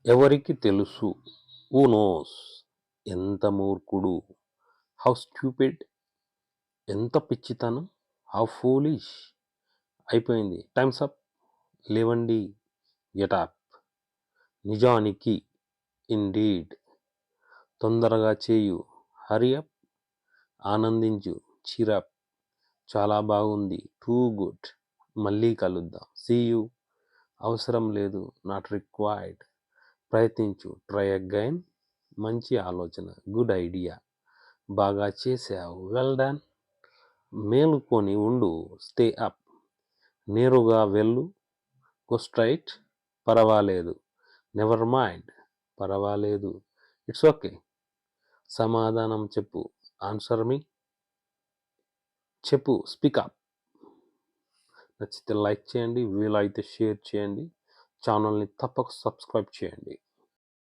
ఎవరికి తెలుసు? Who knows? ఎంత మూర్ఖుడు! How stupid! ఎంత పిచ్చితనం! How foolish! అయిపోయింది. Time's up. లేవండి. Get up. నిజానికి. ఇండీడ్. తొందరగా చేయు. Hurry up. ఆనందించు. Cheer up. చాలా బాగుంది. Too good. మళ్ళీ కలుద్దాం. See you. అవసరం లేదు. Not required. ప్రయత్నించు. Try again. మంచి ఆలోచన. Good idea. బాగా చేశావు. Well done. మేలుకొని ఉండు. Stay up. నేరుగా వెళ్ళు. Go straight. పర్వాలేదు. Never mind. పర్వాలేదు. It's okay. సమాధానం చెప్పు. Answer me. చెప్పు. Speak up. నచ్చితే లైక్ చేయండి. వీలైతే షేర్ చేయండి. ఛానల్ని తప్పక సబ్స్క్రైబ్ చేయండి.